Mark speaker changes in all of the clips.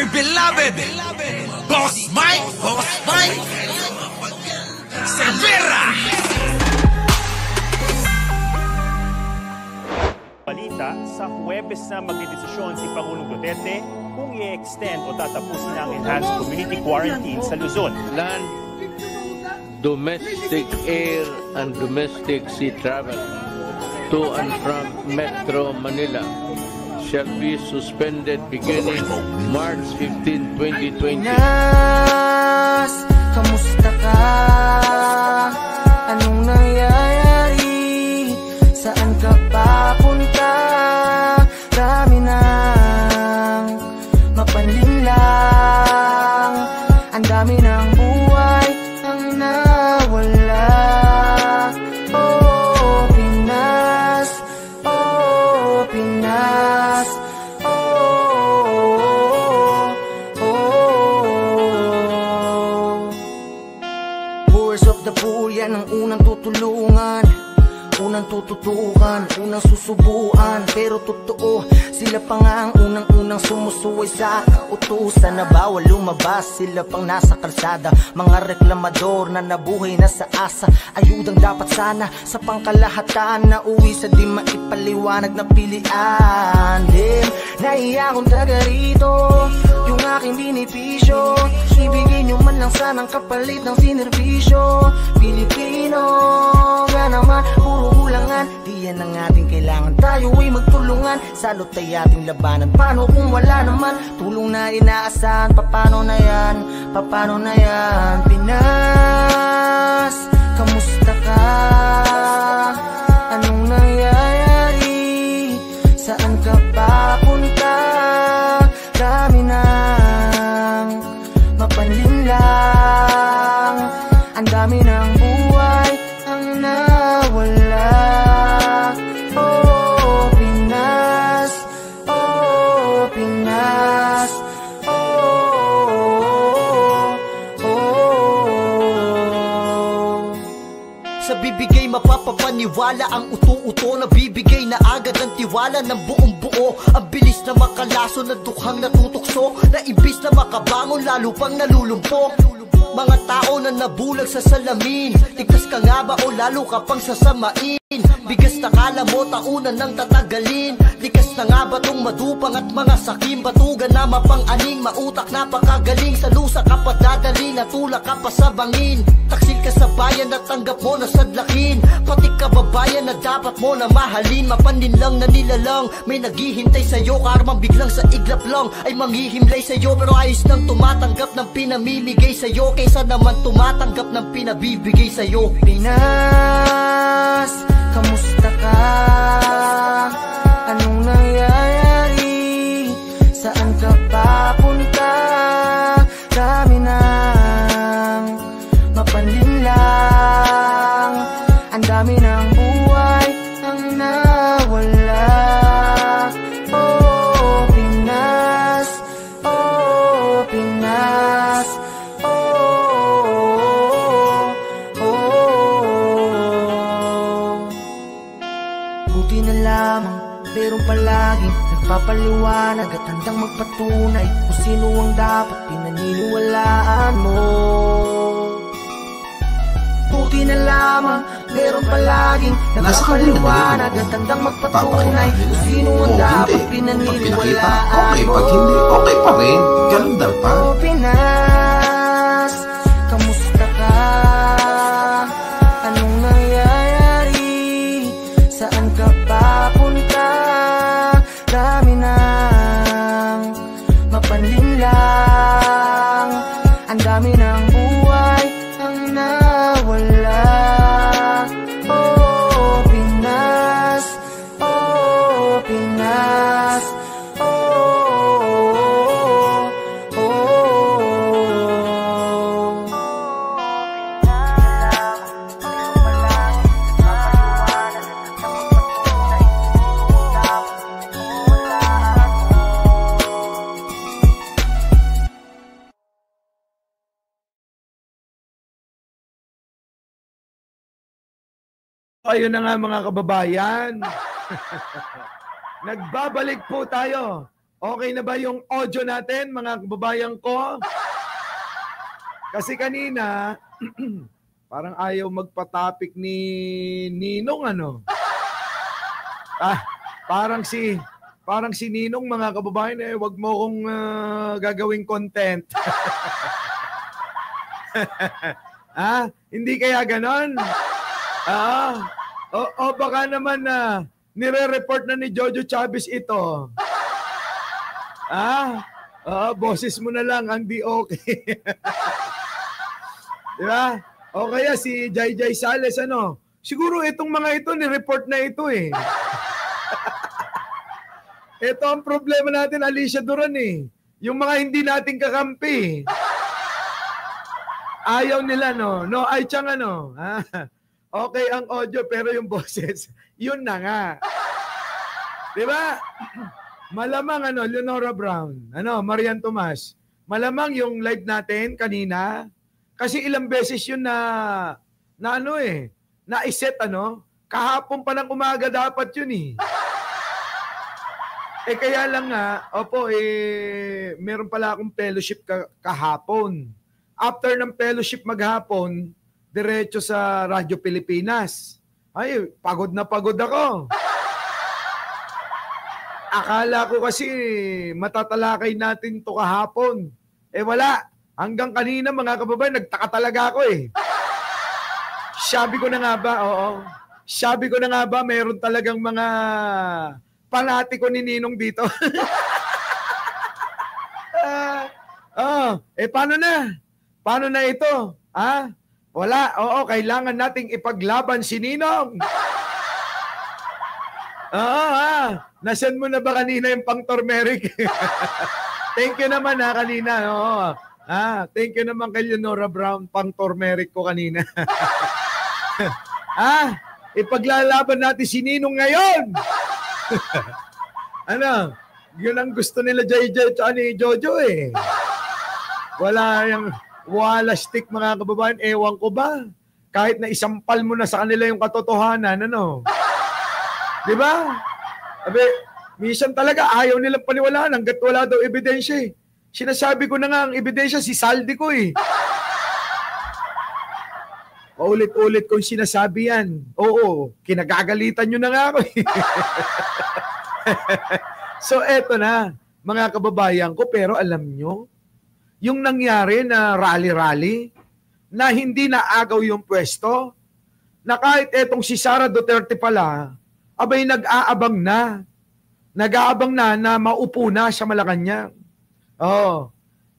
Speaker 1: our beloved Boss Mike Cervera.
Speaker 2: Balita, sa Huwebes na magdedesisyon si Pangulong Duterte kung i-extend o tatapusin ang enhanced community quarantine sa Luzon.
Speaker 3: Land, domestic air and domestic sea travel to and from Metro Manila shall be suspended beginning March 15, 2020.
Speaker 4: Pinas, kamusta ka? Anong nangyayari? Saan ka papunta? Dami nang mapanlinlang, ang dami ng buhay ang nawala. Oh, Pinas, oh, Pinas, oh, oh. Poorest of the poor, yan ang unang tutulungan, unang tututukan, unang susubuan. Pero totoo, sila pa nga ang unang-unang sumusuway sa kautusan na bawal lumabas. Sila pang nasa kalsada, mga reklamador na nabuhay na sa asa. Ayudang dapat sana sa pangkalahatan na uwi sa di maipaliwanag na pilian. Naiya akong taga rito, yung aking binipisyo, ibigay nyo man lang sanang kapalit ng sinervisyo. Pilipino nga naman, puro ulangan, di yan ang ating kailangan. Tayo ay magtulungan, salot ay ating labanan. Paano kung wala naman tulong na inaasahan? Paano na yan? Paano na yan? Pinas, kamusta ka? Anong nangyayari? Saan ka papunta? Dami nang mapanlinlang, ang dami ng buhay ang nawala. Oh, Pinas, oh, Pinas, oh, oh. Sa bibigay mapapapaniwala ang uto-uto, nabibigay na agad ang tiwala ng buong buo. Ang bilis na makalaso na dukhang natutukso, na imbis na makabangon lalo pang nalulumpo. Mga tao na nabulag sa salamin, tigtas ka nga ba o lalo ka pang sasamain? Bigas na kala mo taunan ng tatagalin, likas na nga ba tong madupang at mga sakim? Batugan na mapang-aning, mautak na pakagaling. Sa lusa ka pa dadali, natulak ka pa sa bangin. Taksil ka sa bayan at tanggap mo na sadlakin. Pati kababayan na dapat mo na mahalin. Mapanin lang na nilalang, may naghihintay sa'yo. Karmang biglang sa iglap lang ay manghihimlay sa'yo. Pero ayos nang tumatanggap ng pinamimigay sa'yo, kaysa naman tumatanggap ng pinabibigay sa'yo. Pinas, kamusta ka? Anong nangyayari? Saan ka papunta? Dami nang mapanlinlang, ang dami ng buhay ang nawala. Oh, Pinas, oh, Pinas, oh, oh. Buti na lamang meron palaging nagpapaliwanag at handang magpatunay kung sino ang dapat pinaniniwalaan mo. Buti na lamang meron palaging nagpapaliwanag at handang magpatunay kung sino ang dapat pinaniniwalaan mo.
Speaker 1: Pag hindi, okay pa rin. Ganun dapat.
Speaker 4: Oh, Pinas, kamusta ka? Anong nangyayari? Saan ka papunta? Dami nang mapanlinlang, ang dami ng buhay ang nawala. Oh, Pinas, oh, Pinas, oh, oh, oh.
Speaker 5: Ayun na nga mga kababayan. Nagbabalik po tayo Okay na ba yung audio natin, mga kababayan ko? Kasi kanina, parang ayaw magpa-topic ni Ninong, ano? Parang si Ninong, mga kababayan, wag mo kong gagawing content. Hindi kaya ganon? O baka naman nire-report na ni Jojo Chavez ito. Boses mo na lang ang di okay. Di ba? O kaya si Jai Sales, ano? Siguro itong mga ito, ni-report na ito eh. Ito ang problema natin, Alicia Duran eh. Yung mga hindi nating kakampi. Ayaw nila, no? No, ay tiyang ano. Okay ang audio, pero yung boses, yun na nga. Di ba? Malamang, Leonora Brown, Marian Tomas, malamang yung live natin kanina, kasi ilang beses yun na-iset, kahapon pa ng umaga dapat yun eh. Kaya lang nga, meron pala akong fellowship kahapon. After ng fellowship maghapon, diretso sa Radyo Pilipinas. Ay, pagod na pagod ako. Akala ko kasi matatalakay natin to kahapon. Wala. Hanggang kanina, mga kababayan, nagtaka talaga ako eh. Sabi ko na nga ba, mayroon talagang mga panatiko ni Ninong dito. Paano na? Paano na ito? Wala. Oo, kailangan nating ipaglaban si Ninong. Nasend mo na ba kanina yung pang turmeric? Thank you naman kanina. Oo. Thank you naman kay Leonora Brown, pang turmeric ko kanina. Ipaglalaban natin si Ninong ngayon. Yun ang gusto nila JJ at ni Jojo eh. Wala stick, mga kababayan, ewan ko ba? Kahit na isampal mo na sa kanila yung katotohanan, Di ba? Minsan talaga ayaw nilang paniwalaan hanggat wala daw ebidensya eh. Sinasabi ko na nga ang ebidensya, si Saldi ko eh. Paulit-ulit kong sinasabi yan. Oo, kinagagalitan nyo na nga ako eh. So eto na, mga kababayan ko, pero alam nyo, yung nangyari na rally-rally, na hindi naagaw yung pwesto, na kahit etong si Sara Duterte pala, abay nag-aabang na maupo na sa Malacanang.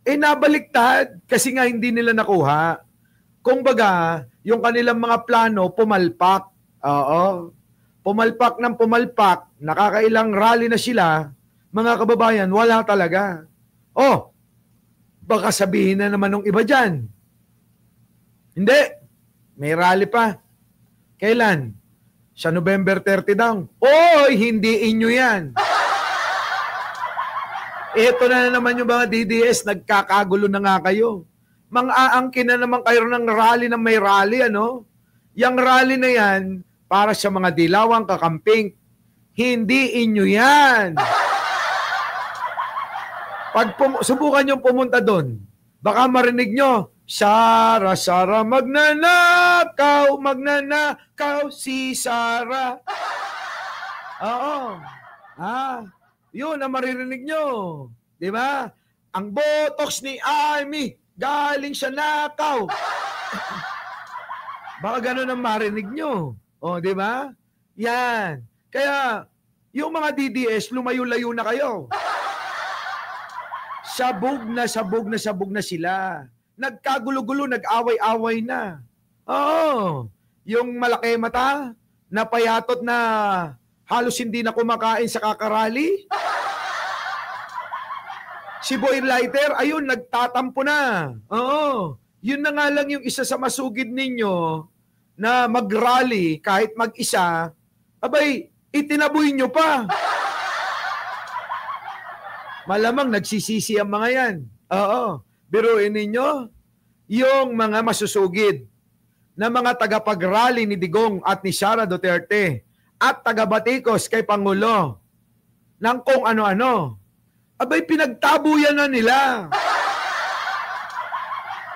Speaker 5: Nabaliktad kasi nga hindi nila nakuha. Kumbaga, yung kanilang mga plano pumalpak. Pumalpak ng pumalpak, nakakailang rally na sila, mga kababayan, wala talaga. Baka sabihin na naman ng iba dyan. Hindi. May rally pa. Kailan? Sa November 30 daw. Hindi inyo yan. Ito na naman yung mga DDS, nagkakagulo na nga kayo. Mang-aangkin na naman kayo ng rally na may rally, Yang rally na yan, para sa mga dilawang kakamping. Hindi inyo yan. Pag subukan nyo pumunta doon, baka marinig nyo, Sara, magnanakaw si Sara. Yun ang maririnig nyo. Di ba? Ang botox ni Amy, galing sa nakaw. Baka ganun ang marinig nyo. Di ba? Yan. Kaya, yung mga DDS, lumayo-layo na kayo. Sabog na sila. Nagkagulo-gulo, nag-away-away na. Yung malaki mata, napayatot na halos hindi na kumakain sa kakarali. Si Boy Lighter, ayun, nagtatampo na. Yun na nga lang yung isa sa masugid ninyo na mag-rally kahit mag-isa, abay, itinaboy nyo pa. Malamang nagsisisi ang mga yan. Biruin ninyo, yung mga masusugid na mga tagapag-rally ni Digong at ni Sara Duterte at tagabatikos kay Pangulo ng kung ano-ano. Abay, pinagtabuyan na nila.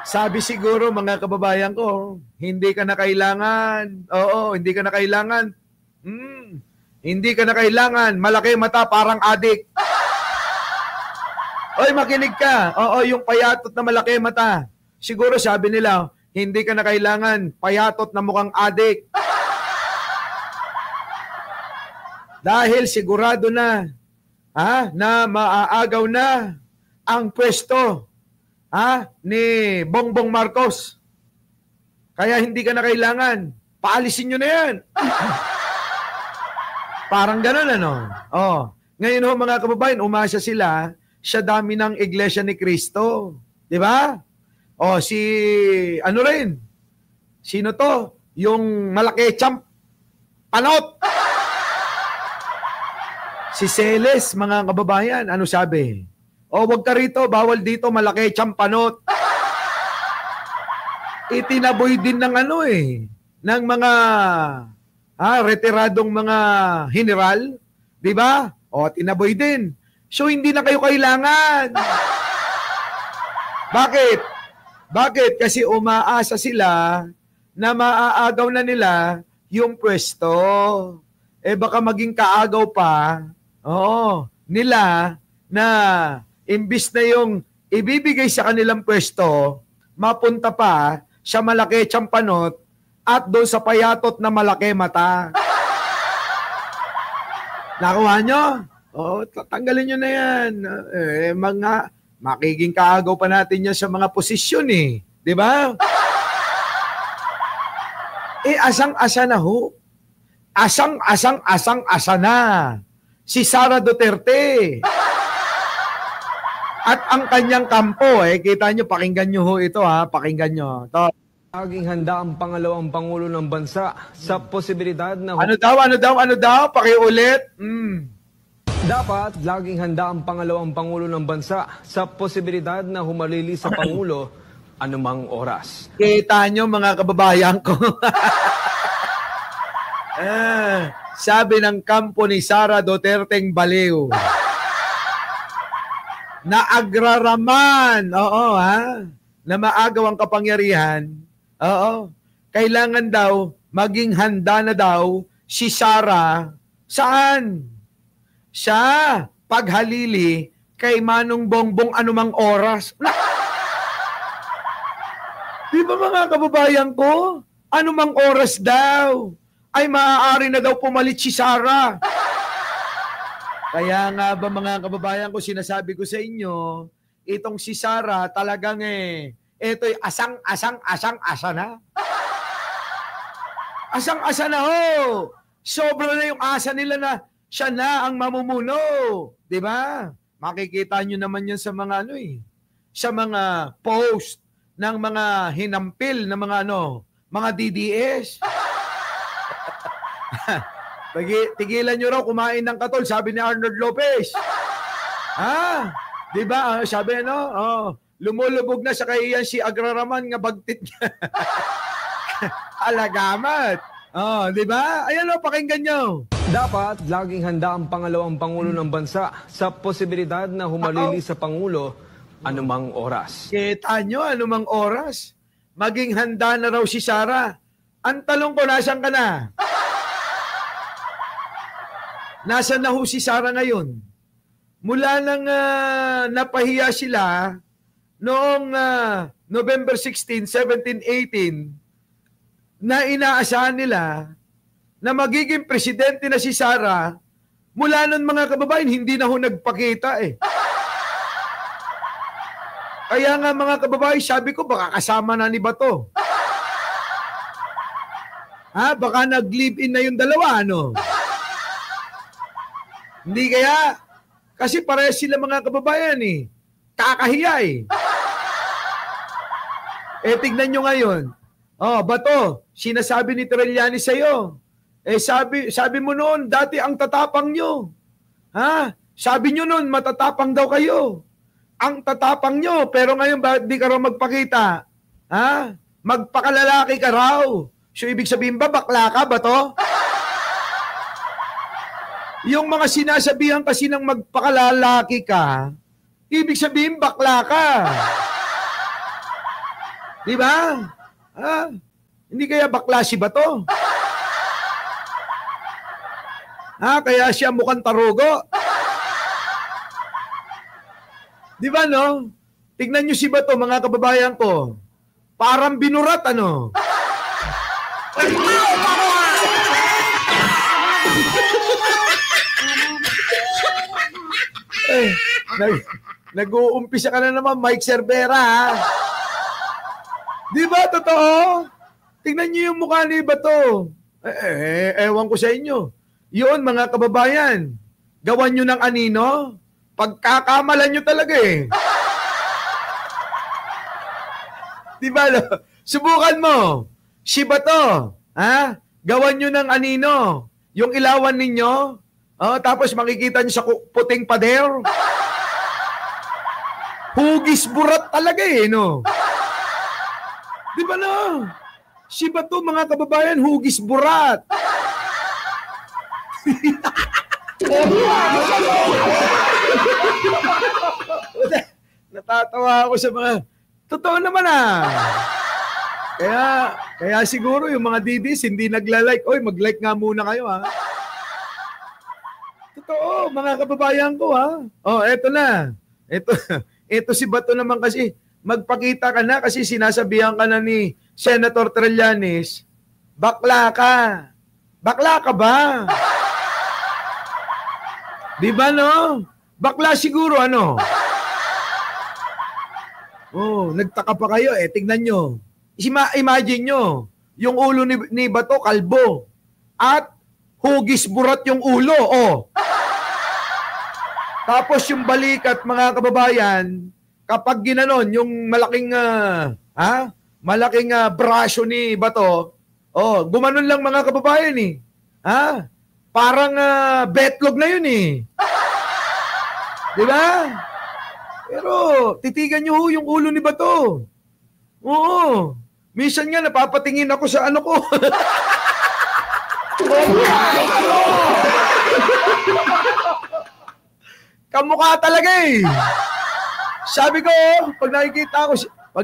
Speaker 5: Sabi siguro, mga kababayan ko, hindi ka na kailangan. Oo, hindi ka na kailangan. Hindi ka na kailangan. Malaki mata, parang adik. Oy, makinig ka. Oo, yung payatot na malaki mata. Siguro sabi nila, hindi ka na kailangan. Payatot na mukhang adik. Dahil sigurado na, na maaagaw na ang pwesto ni Bongbong Marcos. Kaya hindi ka na kailangan. Paalisin nyo na yan. Parang ganun, ano? Ngayon ho, mga kababayan, umasa sila sa dami ng Iglesia ni Cristo. Di ba? Ano rin? Sino to? Yung malaki champ panot. Si Celes, mga kababayan, ano sabi? Wag ka rito, bawal dito, malaki champanot. Itinaboy din ng ng mga retiradong mga general, di ba? Tinaboy din. So, hindi na kayo kailangan. Bakit? Bakit? Kasi umaasa sila na maaagaw na nila yung pwesto. Baka maging kaagaw pa, nila na imbis na yung ibibigay sa kanilang pwesto, mapunta pa sa malaki champanot at doon sa payatot na malaki mata. Nakuha nyo? Tanggalin nyo na yan. Makiging kaagaw pa natin yan sa mga posisyon eh. Di ba? Asang-asa na ho. Asang-asa na. Si Sara Duterte. At ang kanyang kampo, kita nyo, pakinggan nyo ho ito pakinggan nyo.
Speaker 6: Laging handa ang pangalawang Pangulo ng Bansa sa posibilidad na...
Speaker 5: Ano daw? Pakiulit.
Speaker 6: Dapat laging handa ang pangalawang Pangulo ng Bansa sa posibilidad na humalili sa Pangulo anumang oras.
Speaker 5: Kita nyo, mga kababayan ko. Sabi ng kampo ni Sara Duterteng baliw. Na agraraman, na maagaw ang kapangyarihan, kailangan daw, maging handa na daw si Sara, saan? Sa paghalili kay Manong Bongbong anumang oras. Di ba mga kababayan ko? Anumang oras daw ay maaari na daw pumalit si Sara. Kaya nga ba mga kababayan ko, sinasabi ko sa inyo, itong si Sara talagang ito'y asang-asa na. Asang-asa na ho. Sobra na yung asa nila na siya na ang mamumuno. Di ba? Makikita nyo naman yan sa mga sa mga post ng mga hinampil na mga DDS. Tigilan nyo raw kumain ng katol, sabi ni Arnold Lopez. Di ba? Sabi lumulubog na sa kaiyan si Agraraman nga bagtit niya. Alagamat. Di ba? Ayan pakinggan nyo.
Speaker 6: Dapat laging handa ang pangalawang Pangulo ng Bansa sa posibilidad na humalili sa Pangulo anumang oras.
Speaker 5: Kita nyo, anumang oras. Maging handa na raw si Sara. Ang talong ko, nasan ka na? Nasaan na ho si Sara ngayon? Mula nang napahiya sila noong November 16, 17, 18 na inaasahan nila na magiging presidente na si Sara, mula nun mga kababayan, hindi na ho nagpakita Kaya nga mga kababayan, sabi ko, baka kasama na ni Bato. Baka nag-live-in na yung dalawa, Hindi kaya? Kasi parehas sila mga kababayan Kakahiya tignan nyo ngayon. Bato, sinasabi ni Trillanes sa'yo. Sabi mo noon, dati ang tatapang nyo. Sabi nyo noon, matatapang daw kayo. Ang tatapang nyo, pero ngayon bakit di ka raw magpakita? Magpakalalaki ka raw. So ibig sabihin ba, bakla ka, Bato? Yung mga sinasabihan kasi ng magpakalalaki ka, ibig sabihin bakla ka. Di ba? Hindi kaya bakla si Bato? Kaya siya mukhang tarugo? Di ba, no? Tignan nyo si Bato, mga kababayan ko. Parang binurat, ano? Nag-uumpisa ka na naman, Mike Cervera, ha? Di ba, totoo? Tingnan niyo yung mukha ni Bato. Ewan ko sa inyo. Yun, mga kababayan, gawan nyo ng anino, pagkakamalan nyo talaga eh. Di ba, no? Subukan mo. Si Bato, gawan nyo ng anino, yung ilawan ninyo, tapos makikita nyo sa puting pader. Hugis burat talaga eh, no? Di ba no? Si Bato, mga kababayan, hugis burat. Natatawa ako sa mga... Totoo naman Kaya siguro yung mga didis hindi nagla-like. Oy, mag-like nga muna kayo ha. Totoo, mga kababayan ko ha. Eto na. Ito si Bato naman kasi... Magpakita ka na kasi sinasabihan ka na ni Senator Trillanes, bakla ka. Bakla ka ba? Di ba, no? Bakla siguro, ano? Nagtaka pa kayo, tignan nyo. Imagine nyo, yung ulo ni Bato, kalbo. At hugis burat yung ulo, Tapos yung balikat, mga kababayan, kapag ginanon, yung malaking, malaking braso ni Bato, gumanon lang mga kababayan eh. Parang betlog na yun eh. Di ba? Pero titigan nyo yung ulo ni Bato. Oo. Minsan nga napapatingin ako sa ano ko. Kamukha talaga eh. Sabi ko, pag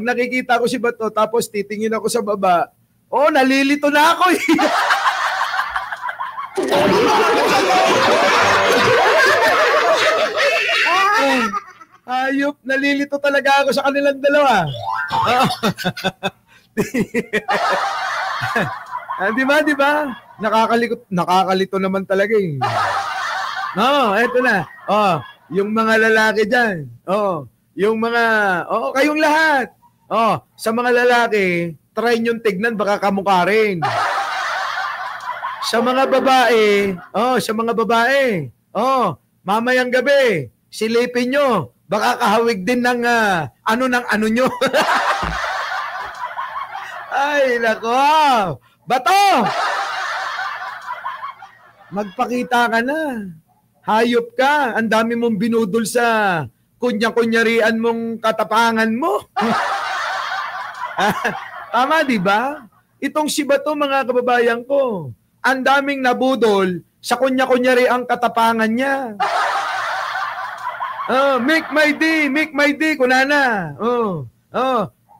Speaker 5: nakikita ko si Bato, tapos titingin ako sa baba, nalilito na ako eh. Ayop, nalilito talaga ako sa kanilang dalawa. Di ba? Nakakalito naman talaga eh. Eto na. Yung mga lalaki dyan. Yung mga, kayong lahat. Sa mga lalaki, try nyo tignan, baka kamukha rin. Sa mga babae, mamayang gabi, silipin nyo, baka kahawig din ng ano nyo. Ay, nako. Bato! Magpakita ka na. Hayop ka. Ang dami mong binudol sa kunya-kunyarian mong katapangan mo. Tama, di ba? Itong si Bato, mga kababayan ko, ang daming nabudol sa kunya-kunyariang katapangan niya. Make my day, kunana.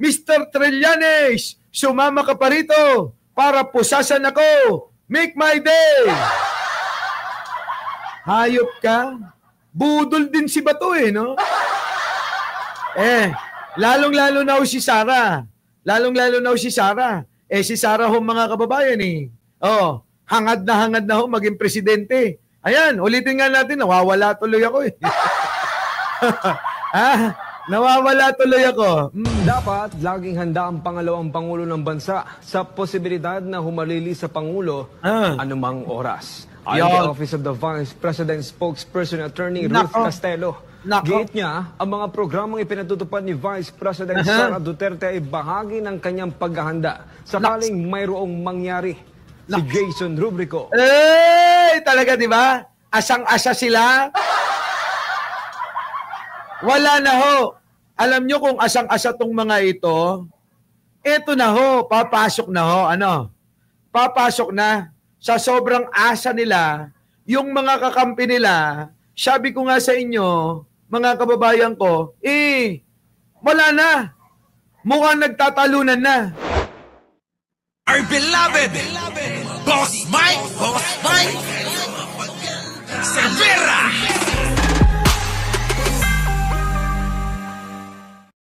Speaker 5: Mr. Trillanes, sumama ka pa rito para pusasan ako. Make my day. Hayop ka. Budol din si Bato eh, no? Lalong-lalo na si Sara. Si Sara ho, mga kababayan eh. Hangad na ho maging presidente. Ayan, ulitin nga natin, nawawala tuloy ako eh. Nawawala tuloy ako.
Speaker 6: Dapat laging handa ang pangalawang pangulo ng bansa sa posibilidad na humalili sa pangulo anumang oras. Ayon the Office of the Vice President Spokesperson Attorney Ruth Castelo. Giit niya, ang mga programang ipinatutupad ni Vice President Sara Duterte ay bahagi ng kanyang paghahanda sakaling mayroong mangyari. Si Jason Rubrico.
Speaker 5: Talaga, di ba? Asang-asa sila. Wala na ho. Alam nyo kung asang-asa tong mga ito, eto na ho, papasok na ho. Papasok na. Sa sobrang asa nila, yung mga kakampi nila, sabi ko nga sa inyo, mga kababayan ko, wala na. Mukhang nagtatalunan na.
Speaker 1: Our beloved Boss Mike! Boss Mike!